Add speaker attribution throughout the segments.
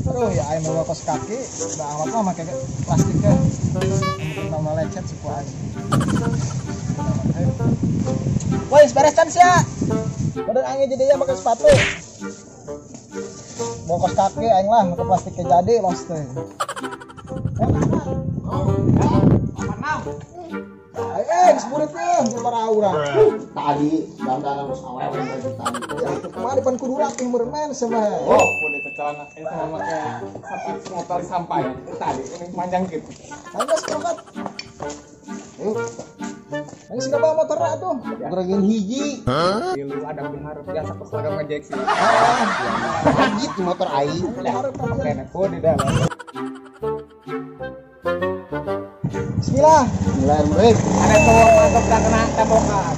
Speaker 1: Aduh ya aing mau kos kaki, udah amat mah pakai plastiknya. Kita mau lecet sih ku aing. Woi, bereskan sih ya. Udah aing jadi ya pakai sepatu. Mau kos kaki aing lah, pakai plastiknya jadi los teh. Semuritnya para orang
Speaker 2: Tadi dandanan harus awal tadi.
Speaker 1: itu kemarin pan kudu rapih mermen sama.
Speaker 3: Oh, udah celana sama kayak semua tali sampai tadi ini panjang gitu.
Speaker 1: Anda sepakat. Ayo. Ini sih bawa motor tuh.
Speaker 2: Geragin hiji.
Speaker 3: Lu ada berharap biasa pada ngejek sih.
Speaker 2: Hiji di motor aing.
Speaker 3: Pakai neko di dalam.
Speaker 1: Bismillah.
Speaker 2: Bismillahirrahmanirrahim.
Speaker 3: Ada cowok mantap tak kena tembokan.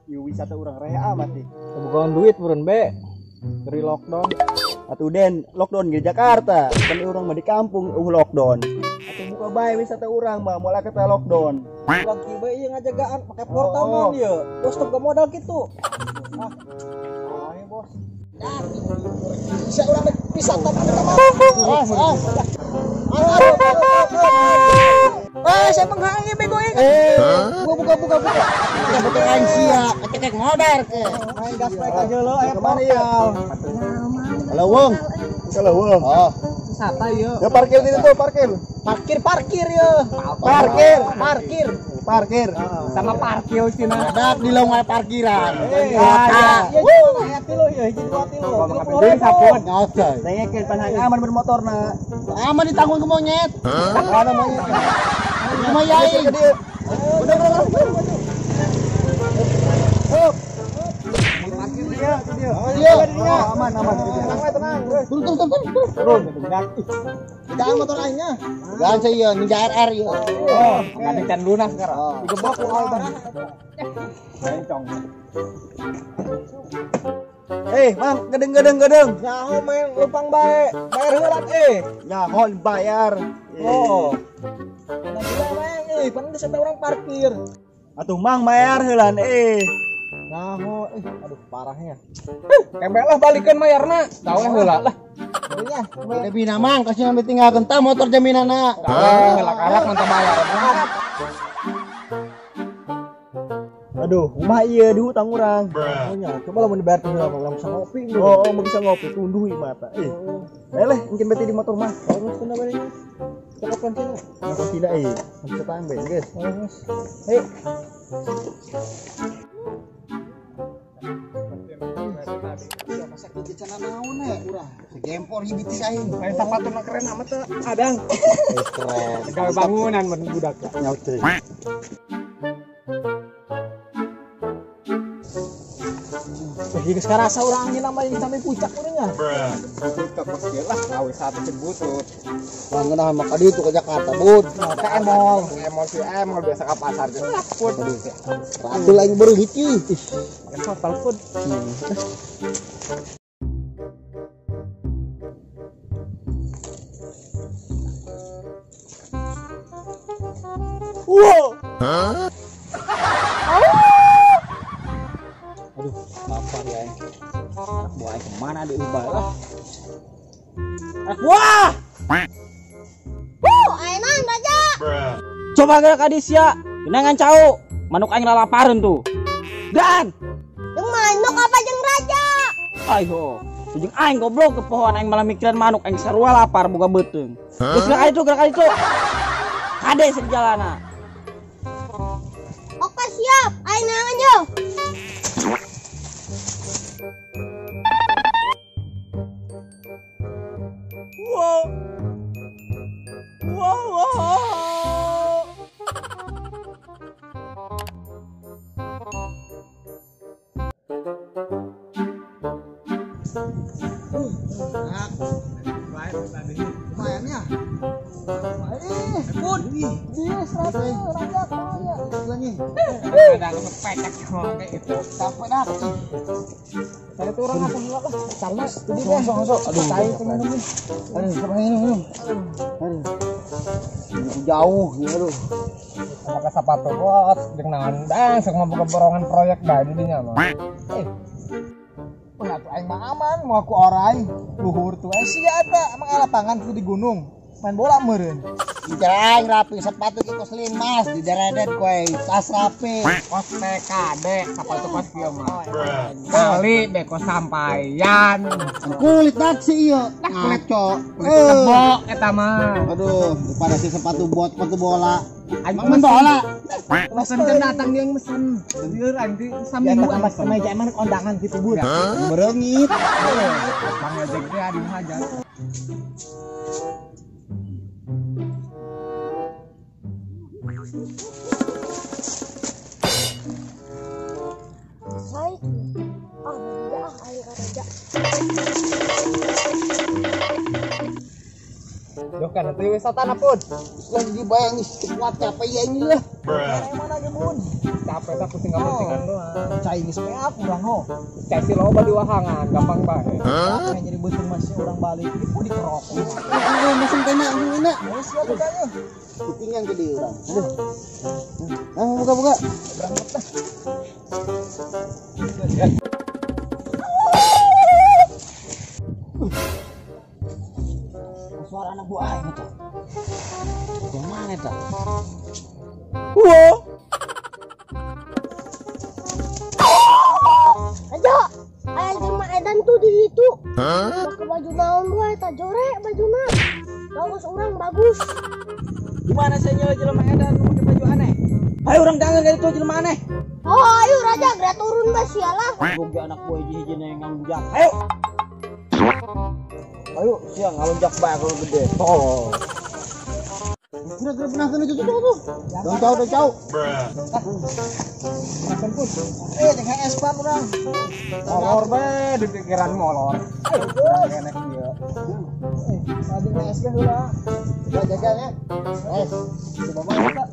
Speaker 1: Yuk wisata orang rea mati.
Speaker 4: Kebukaan duit buron be dari lockdown atau den lockdown di Jakarta kan orang mah di kampung lockdown atau buka bae wisata orang mah mulai kata lockdown orang tiba iya ngajagaan pakai portal non ya bos tuh gak modal gitu ayo bos
Speaker 1: Bisa orang wisata pertama. Saya menghangi bego ini. Buka.
Speaker 2: Kita betul aing sia, kecek modar ke.
Speaker 1: Main gaspek aja lo, ayo kemana ya?
Speaker 2: Halo Wong.
Speaker 4: kalau wong
Speaker 2: Oh,
Speaker 1: Wisata yuk.
Speaker 4: ya parkir di situ parkir
Speaker 1: Parkir ya.
Speaker 4: parkir
Speaker 3: Sama parkir sih nah.
Speaker 2: ada di longgar parkiran.
Speaker 1: Ya gimana hati lo ya, jadi hati lo.
Speaker 3: Jadi sapun.
Speaker 2: Oke.
Speaker 4: saya kan panang aman bermotor na
Speaker 2: Aman ditanggung ke monyet.
Speaker 4: ada monyet
Speaker 2: Cuma yai.
Speaker 4: udah parkir dia
Speaker 2: Iya.
Speaker 4: aman
Speaker 1: Tenang.
Speaker 2: Turun.
Speaker 1: Jangan motor lainnya.
Speaker 2: Jangan saya ninja RR ya.
Speaker 3: Ada can lunas sekarang.
Speaker 1: Digebok ku all barang.
Speaker 3: Bencong.
Speaker 4: mang gedeng
Speaker 1: Nyaho main lupang bae. Bayar heulat
Speaker 4: nyaho bayar
Speaker 1: Oh. Nah, kita main pan sampai orang parkir.
Speaker 4: atuh mang bayar heulan
Speaker 1: Nyaho aduh parahnya.
Speaker 3: Kembel lah balikan mayarna. Tahu heula lah.
Speaker 1: Ininya.
Speaker 2: Lebih namang kasih ngambil tinggal kentang motor jaminana.
Speaker 3: Heula karak mantap bayar.
Speaker 4: aduh rumah iya dihutang orang
Speaker 1: Makanya, coba lah mau dibayar tinggal orang bisa ngopi lu.
Speaker 4: oh mau bisa ngopi tunduhi mata leh mungkin berarti di motor mah
Speaker 1: Kalau nggak kena barangnya. Cakap kan sini.
Speaker 4: aku tidak bisa tambah guys
Speaker 1: Hei. Masa kita cana naon urang.
Speaker 2: Segempor hibiti aing.
Speaker 3: Main sepatu nak keren amat tuh. Adang.
Speaker 2: Keren.
Speaker 3: Gawe bangunan men budak.
Speaker 4: nyaut teh
Speaker 1: Jadi sekarang asa orang angin namanya sampai puncak urangnya.
Speaker 3: Kita pasti lah gawe satu cebutut.
Speaker 2: Langgeunah maka di itu ke Jakarta, Bud.
Speaker 1: Ke emol.
Speaker 3: Emosi emol biasa ke pasar gitu. Pun.
Speaker 2: Ratu lain baru hiji.
Speaker 3: Total pun.
Speaker 4: wow
Speaker 1: Aduh, lapar ya. Buah kemana diubah lah.
Speaker 4: wah
Speaker 5: Aiman raja.
Speaker 4: coba gerak adisya genangan cau manuk aing lalapareun tuh dan
Speaker 5: Yang manuk apa jeung raja?
Speaker 4: ayo jeung aing goblok ke pohon aing malah mikiran manuk aing sarua lapar boga beuteung geus gerak itu kade sejalana
Speaker 5: Oke siap. Aing nangan yo.
Speaker 4: wow wow
Speaker 1: Lumayan ya. Bun, dia serasa raja kaya. Lagi.
Speaker 3: Ada ngepecek ngomong kayak gitu.
Speaker 1: Capek dah.
Speaker 3: Saya tuh orang apa enggak lah.
Speaker 1: Karena jadi deh. Masuk. Aduh, saya pengen minum. Aduh, siapa yang minum? Aduh. Jauh, ya aduh.
Speaker 3: Pakai sepatu bot, dengan dan semua borongan proyek dah dinya mah.
Speaker 1: Wah, tuh aing mah aman, mau aku orai. Luhur tuh sia eta, emang lapangan tuh di gunung. Main bola meureun.
Speaker 2: Jarang rapi sepatu ki kos limas di deredet kowe tas rapi.
Speaker 3: Kos TKD, sepatu kos kieu mah. Kali deh kos sampaian.
Speaker 2: Kulit taksi ieu ngaco.
Speaker 3: Kebo eta mah.
Speaker 2: Aduh, daripada si sepatu bola.
Speaker 3: Emang
Speaker 2: Main bola.
Speaker 3: Mesen kan datang dia yang mesen. Lieur anti saminggu
Speaker 1: Mas kemeja emang kondangan gitu, Bun.
Speaker 2: Berengit.
Speaker 3: Bang ojek teh adi hajar.
Speaker 5: Saya beda air raja.
Speaker 3: Yo kan nanti wisata na pun.
Speaker 2: Lagi dibayang kuat capek ya ini lah.
Speaker 1: Mana ge, Bun?
Speaker 3: Capek tak pusingan doang.
Speaker 1: Cai geus peak urang ho.
Speaker 3: Cai si loba di wahangan, gampang bae.
Speaker 1: Yang jadi beuteung masih urang balik itu dikerok.
Speaker 2: Aduh, mesin kena ini.
Speaker 1: Wes siap tanya.
Speaker 2: Kutingan ke dia urang. Aduh. Buka.
Speaker 1: Berangkat dah.
Speaker 2: Suara anak buah ini tuh. Yang mana tuh?
Speaker 5: Raja, ayah jelma edan tuh di itu. Pakai baju naon gua eta jorek bajuna. Bagus orang bagus.
Speaker 2: Gimana saya nyawa jelema edan pakai baju aneh? Ayo orang jangan dari itu jelema aneh.
Speaker 5: Oh, ayo Raja, gerak turun bas sialah.
Speaker 2: Gogi anak buah hiji ngalunjak. Ayo. Ayo, siang ngalunjak bae kalau gede. Tol. Kira-kira pernah kena itu tuh. Don't jauh.
Speaker 1: Makan pun. Dengan espan urang.
Speaker 3: Molor bae di pikiran molor.
Speaker 1: Enak dia. Lagi es kan heula. Jaga ya. Es. Coba mah kita.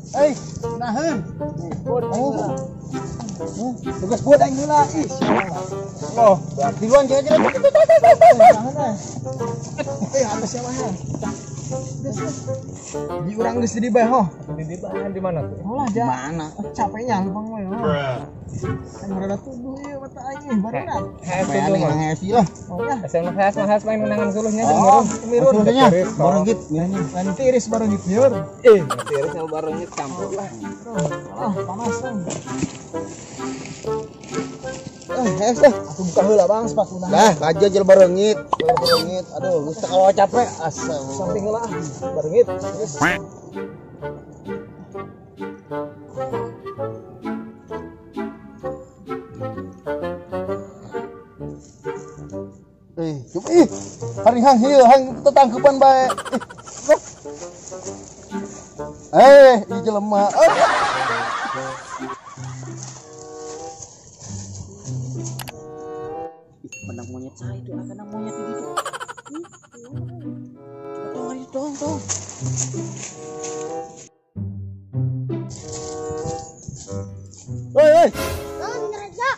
Speaker 1: Naheun. Bud. Tugas buat aing heula. Ih,
Speaker 3: Loh,
Speaker 2: Duluan jaga.
Speaker 1: naheun. Atas siapa ya? Di urang geus di bae ho.
Speaker 3: di bahan di mana tuh?
Speaker 1: Olah ja.
Speaker 2: Mana?
Speaker 1: Capeknya lumpang we. Aing rada tuduh ieu mata aing barudak.
Speaker 3: Heeh, dulu mah.
Speaker 2: Heavy lah.
Speaker 1: Oh ya.
Speaker 3: SMA has main undangan suluhnya
Speaker 1: Oh, mirun.
Speaker 2: Maksudnya barengit.
Speaker 1: Kan tiris baru ngitieur.
Speaker 3: Tiris sama barengnya campur lah.
Speaker 1: Panas kan. Es deh. Aku buka heula Bang sepatuna.
Speaker 2: Lah, aja jel barengit. Aduh, geus teu kalau capek. Asal.
Speaker 1: Samping heula barengit. Terus
Speaker 2: Coba hari hang hieu hang tetangkepan bae. Ieu jelema. Benang monyet saya itu, benang monyet itu. Tong. Woi.
Speaker 5: Naon Raja?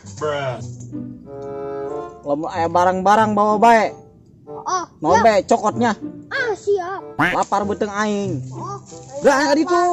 Speaker 2: Lamun aya barang-barang bawa bae.
Speaker 5: Oh,
Speaker 2: Naon bae cokotnya.
Speaker 5: siap.
Speaker 2: Lapar beuteung aing.
Speaker 5: Oh,
Speaker 2: Gak di itu.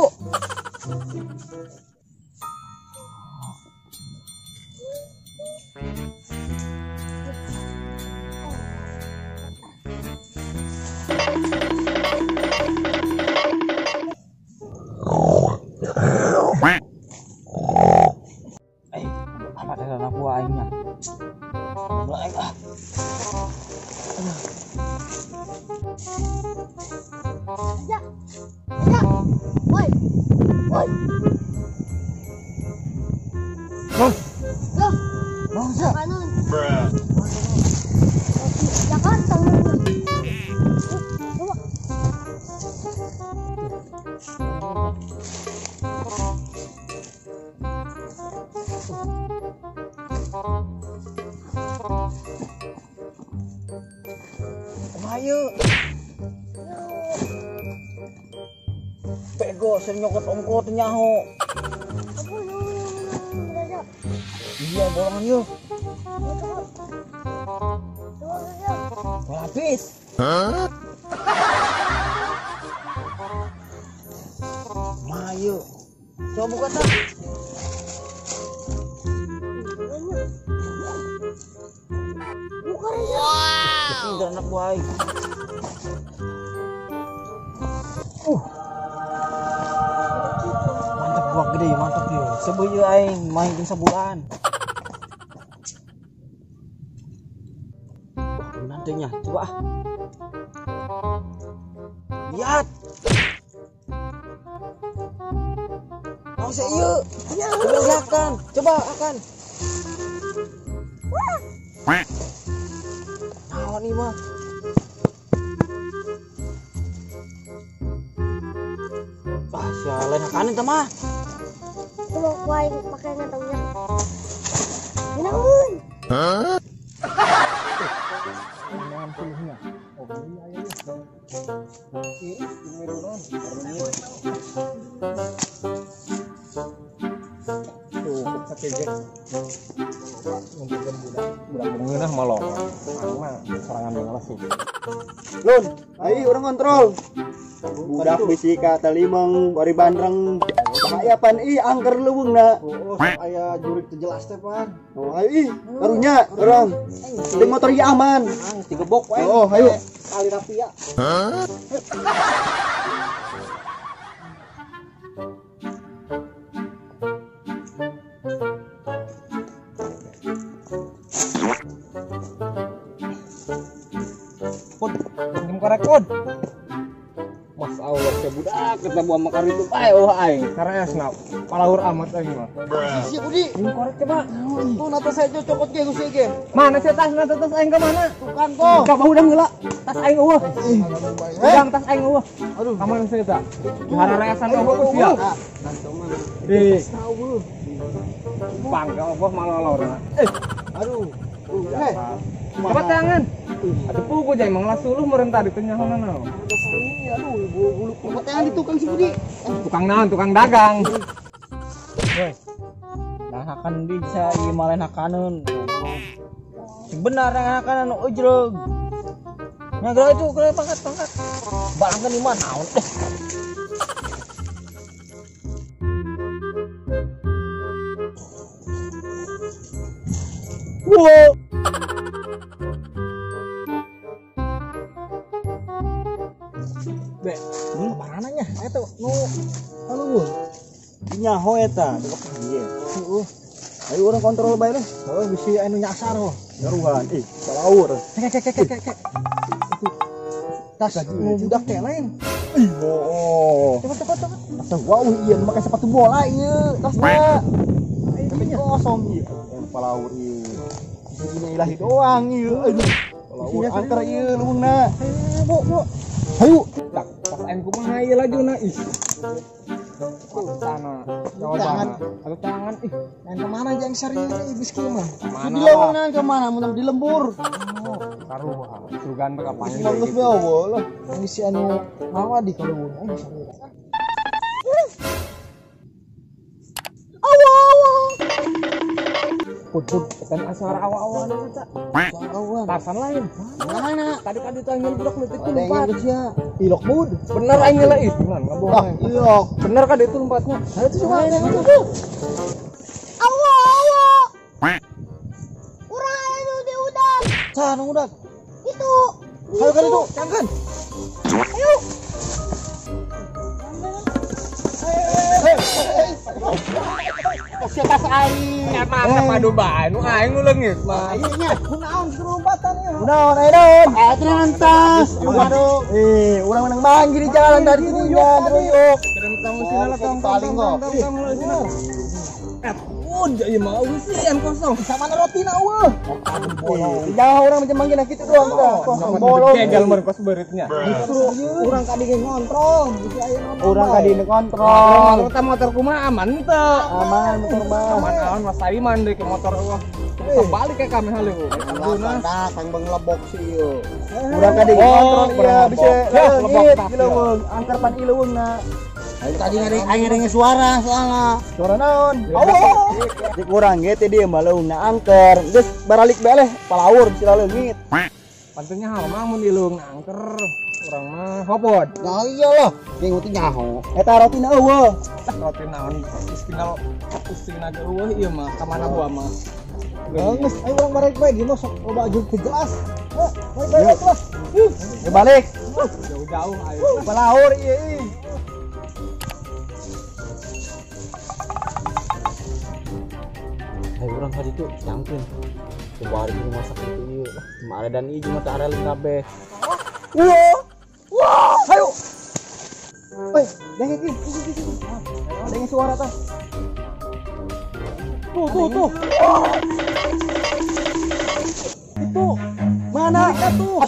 Speaker 2: Apa ada anak buah aingnya? Mulai ah.
Speaker 5: Raja. Woi. Loh.
Speaker 1: mau sa.
Speaker 5: Kanon. Jakarta. Coba.
Speaker 1: Ayo.
Speaker 2: bego, sering nyokot ongkot nyaho.
Speaker 5: Apa yang belajar?
Speaker 2: Iya, bolongan yuk.
Speaker 5: Coba belajar.
Speaker 2: Lapis. Mayu. Coba buka tak.
Speaker 5: Buka aja.
Speaker 2: Ini udah anak baik. Mantap buah gede, mantap ya. Sebuah aing main jeung sabulan. Nantinya, coba ah. Lihat. Oh, saya iya. Coba lihatkan. Coba akan. Nah, ini mah. Ah, sialan akanin ta mah.
Speaker 5: Coba kuain pakai ngantongnya. Ginaun.
Speaker 3: Jangan puluhnya. Oh, ini aja. Tuh, pakai geng. Ngumpulkan budak mengenah malong. Karena serangan mengalas sih.
Speaker 4: Lun, ayo orang kontrol. Budak bisi kata limang bari bandreng. Bahaya pan angker leuweungna.
Speaker 2: Aya jurik teu jelas teh pan.
Speaker 4: Oh, ayo karunya orang. Di motor ieu aman.
Speaker 2: Digebok wae.
Speaker 4: Oh, ayo.
Speaker 2: Kali rapi ya.
Speaker 3: Pinjam korek kon. Mas Allah ke budak kita buang makar itu bae aing. Karena snap. Palahur amat aing mah.
Speaker 2: Si Budi.
Speaker 3: Pinjam korek coba.
Speaker 2: Tuh nata saya cocokot ge Gusti ge.
Speaker 3: Mana sih tas aing ke mana?
Speaker 2: Bukan kok.
Speaker 3: Coba udah ngeula. Tas aing eueuh. Udang tas aing eueuh. Aduh, ka mana sih eta? Harareasan eueuh ku sia. Di. Pangga eueuh malolorna.
Speaker 2: Aduh.
Speaker 3: Coba tangan. Aduh pugu jai manglas suluh meureun tadi teh nyahonan naon.
Speaker 2: Aduh, bulu potean di tukang si Budi.
Speaker 3: Tukang naon? Tukang dagang.
Speaker 2: Nah akan bisa ieu malen hakaneun. Benar yang hakaneun ujreg. Nya geura itu geura pangkat. Balangkeun di mana naon teh.
Speaker 4: Wow.
Speaker 2: Be, kemana nya? Eta nu haluhun.
Speaker 4: Nyaho eta, dek ieu. Ayo orang kontrol bae lu.
Speaker 2: Oh, bisi anu nyasar oh.
Speaker 4: Garuhan, palawur.
Speaker 2: Kek. Tas nu budak teh lain.
Speaker 4: Ih, oh.
Speaker 2: Cepat.
Speaker 4: Atuh wow ieu make sepatu bola ieu. Tasna. Tapi kosong ieu. Palawur ieu. Ini ilahi doang ieu. Aduh. Palawur angker ieu leuweungna.
Speaker 2: Bu.
Speaker 4: Hayu.
Speaker 3: Tak, tas aing kumaha ieu lajuna ih. Sana, jawaban. Aduh tangan ih.
Speaker 2: Yang kemana jang sari ibis kieu mah?
Speaker 3: Mana?
Speaker 2: Di leuweungna kemana? Mun di lembur.
Speaker 3: Karuha, sugan teh kapangi
Speaker 2: Bagus
Speaker 3: gitu.
Speaker 2: be Allah. Yang isi anu mawa di kaleuweung. Ayo sari.
Speaker 3: Put, kan asar awa-awa na eta.
Speaker 2: Awan.
Speaker 3: Tasan lain.
Speaker 2: Mana?
Speaker 3: Tadi kan ditanya budak leutik
Speaker 2: Ada yang
Speaker 3: tempat.
Speaker 2: sia. Ilok mud.
Speaker 3: Bener aing ngeula ih, bener enggak bohong.
Speaker 2: Ilok.
Speaker 3: Bener kan itu tempatnya.
Speaker 2: Ayo tuh coba tengok tuh.
Speaker 5: Awo. Urang aya nu di udang.
Speaker 2: Cah nu udah.
Speaker 5: Itu.
Speaker 2: Ayo kan itu, cangkan.
Speaker 5: Ayo.
Speaker 2: Siapa aing?
Speaker 3: Emang padu bae nu aing nu leungit mah.
Speaker 2: Ayo nya, kunaon kerumpatan ieu?
Speaker 4: Kunaon ayo don.
Speaker 2: Aturan tas. Waduh.
Speaker 4: Urang menang manggil di jalan dari sini ya, deruyuk.
Speaker 3: Kirim tamu sini lah tong
Speaker 2: paling kok.
Speaker 3: Jadi mau sih yang kosong.
Speaker 2: Sama rotina eueuh.
Speaker 4: Jangan orang macam manggil gitu doang udah. Kosong bolong.
Speaker 3: Kegal merkos beritnya.
Speaker 2: Justru urang kadi ge ngontrol. Bisi aya nonton.
Speaker 4: Orang tadi kontrol.
Speaker 3: Motor motor kumaha aman teu.
Speaker 4: Aman motor bang.
Speaker 3: Aman awan mas Saiman deui ke motor eueuh. Kembali ke kami haleuh.
Speaker 2: Aduh, datang benglebok sih ieu.
Speaker 4: Urang tadi kontrol iya bisa
Speaker 3: Ya, lebok
Speaker 4: leungit
Speaker 3: tak,
Speaker 4: ileuweung. Angker pan ileuweungna.
Speaker 1: Tadi ngadeng suara soalnya.
Speaker 4: Suara naon? Dik urang ge teh dia maleung na angker. Geus baralik bae leh palaur sila leungit.
Speaker 3: Pantunya hal mah mun dileung angker urang mah hopot.
Speaker 1: Nah iyalah, yang penting nyaho.
Speaker 4: Eta rotina eueuh.
Speaker 3: Roti naon istina ge eueuh ieu mah ka mana gua mah.
Speaker 1: Geus, ayo urang barek bae gimana sok loba aju teu jelas. Baik lah.
Speaker 4: Ya balik.
Speaker 3: Jauh-jauh ayo.
Speaker 4: Palaur ieu.
Speaker 2: Ayo urang tadi tuh nyangkeun. Coba hari ini masak itu ieu. Mare dan ieu mah teu arelin kabeh.
Speaker 4: Wah, ayo. Woi, dengeng ki. Dengeng suara tah. Tuh. Itu. Mana? Itu.